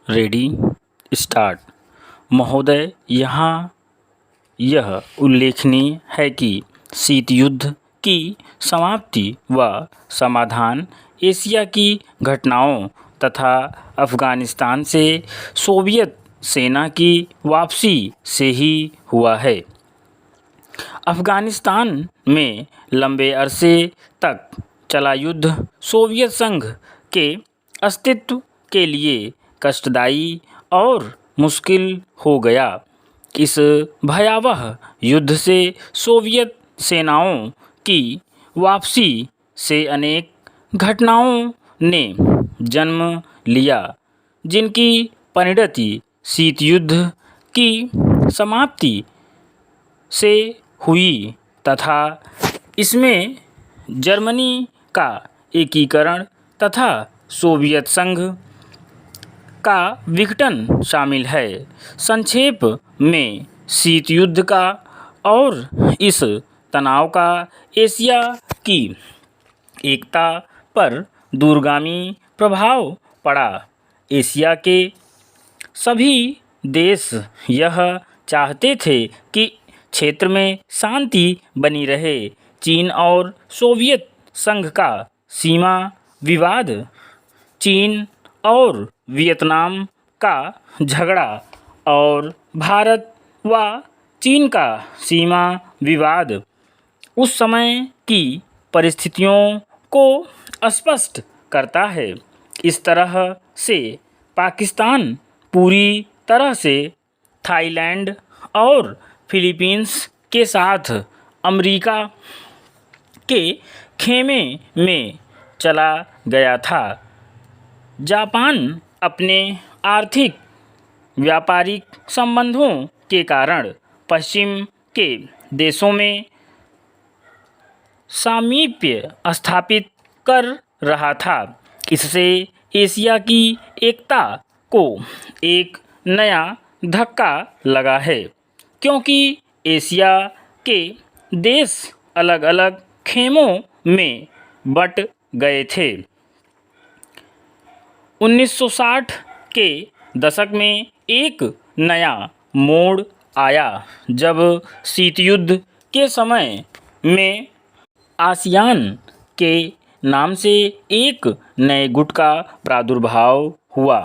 Ready start. महोदय, यहाँ यह उल्लेखनीय है कि शीत युद्ध की समाप्ति व समाधान एशिया की घटनाओं तथा अफ़गानिस्तान से सोवियत सेना की वापसी से ही हुआ है। अफ़गानिस्तान में लंबे अरसे तक चला युद्ध सोवियत संघ के अस्तित्व के लिए कष्टदायी और मुश्किल हो गया। इस भयावह युद्ध से सोवियत सेनाओं की वापसी से अनेक घटनाओं ने जन्म लिया, जिनकी परिणति शीत युद्ध की समाप्ति से हुई तथा इसमें जर्मनी का एकीकरण तथा सोवियत संघ का विघटन शामिल है। संक्षेप में, शीत युद्ध का और इस तनाव का एशिया की एकता पर दूरगामी प्रभाव पड़ा। एशिया के सभी देश यह चाहते थे कि क्षेत्र में शांति बनी रहे। चीन और सोवियत संघ का सीमा विवाद, चीन और वियतनाम का झगड़ा और भारत व चीन का सीमा विवाद उस समय की परिस्थितियों को स्पष्ट करता है। इस तरह से पाकिस्तान पूरी तरह से थाईलैंड और फिलीपींस के साथ अमेरिका के खेमे में चला गया था। जापान अपने आर्थिक व्यापारिक संबंधों के कारण पश्चिम के देशों में सामीप्य स्थापित कर रहा था। इससे एशिया की एकता को एक नया धक्का लगा है, क्योंकि एशिया के देश अलग अलग खेमों में बट गए थे। 1960 के दशक में एक नया मोड़ आया जब शीत युद्ध के समय में आसियान के नाम से एक नए गुट का प्रादुर्भाव हुआ।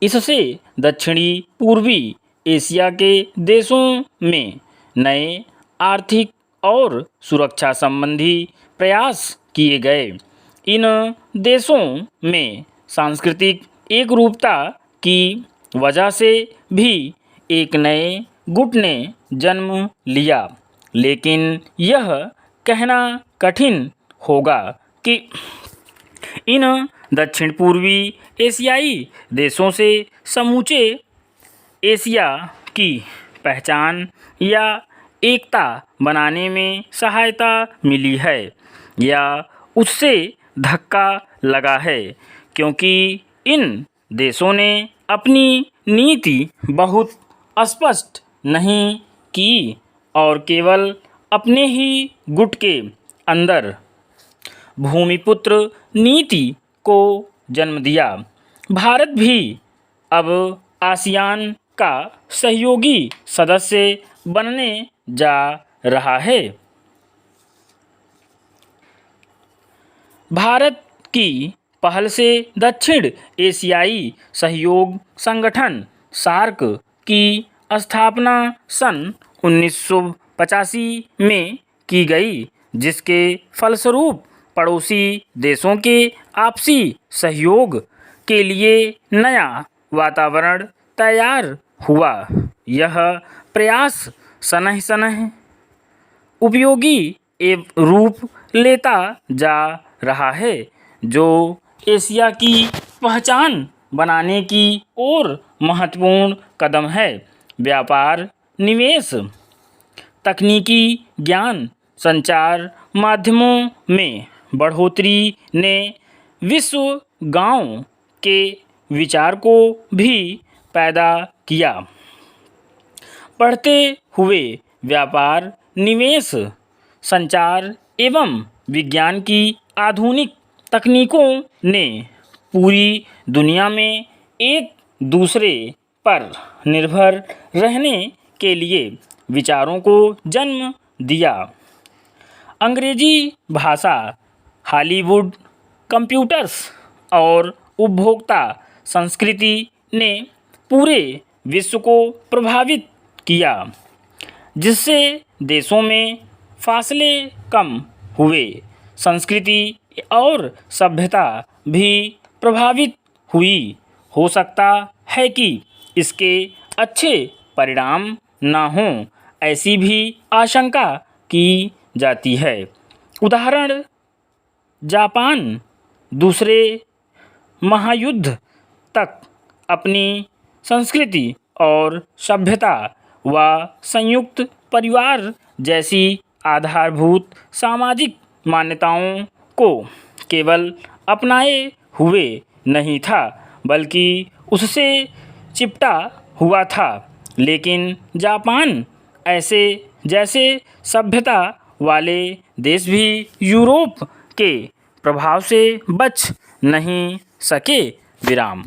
इससे दक्षिणी पूर्वी एशिया के देशों में नए आर्थिक और सुरक्षा संबंधी प्रयास किए गए। इन देशों में सांस्कृतिक एकरूपता की वजह से भी एक नए गुट ने जन्म लिया, लेकिन यह कहना कठिन होगा कि इन दक्षिण पूर्वी एशियाई देशों से समूचे एशिया की पहचान या एकता बनाने में सहायता मिली है या उससे धक्का लगा है, क्योंकि इन देशों ने अपनी नीति बहुत स्पष्ट नहीं की और केवल अपने ही गुट के अंदर भूमिपुत्र नीति को जन्म दिया। भारत भी अब आसियान का सहयोगी सदस्य बनने जा रहा है। भारत की पहल से दक्षिण एशियाई सहयोग संगठन सार्क की स्थापना सन 1985 में की गई, जिसके फलस्वरूप पड़ोसी देशों के आपसी सहयोग के लिए नया वातावरण तैयार हुआ। यह प्रयास सनह सनह उपयोगी रूप लेता जा रहा है, जो एशिया की पहचान बनाने की ओर महत्वपूर्ण कदम है। व्यापार, निवेश, तकनीकी ज्ञान, संचार माध्यमों में बढ़ोतरी ने विश्व गांव के विचार को भी पैदा किया। बढ़ते हुए व्यापार, निवेश, संचार एवं विज्ञान की आधुनिक तकनीकों ने पूरी दुनिया में एक दूसरे पर निर्भर रहने के लिए विचारों को जन्म दिया। अंग्रेजी भाषा, हॉलीवुड, कंप्यूटर्स और उपभोक्ता संस्कृति ने पूरे विश्व को प्रभावित किया, जिससे देशों में फासले कम हुए। संस्कृति और सभ्यता भी प्रभावित हुई। हो सकता है कि इसके अच्छे परिणाम न हों, ऐसी भी आशंका की जाती है। उदाहरण, जापान दूसरे महायुद्ध तक अपनी संस्कृति और सभ्यता व संयुक्त परिवार जैसी आधारभूत सामाजिक मान्यताओं को केवल अपनाए हुए नहीं था, बल्कि उससे चिपटा हुआ था। लेकिन जापान ऐसे जैसे सभ्यता वाले देश भी यूरोप के प्रभाव से बच नहीं सके। विराम।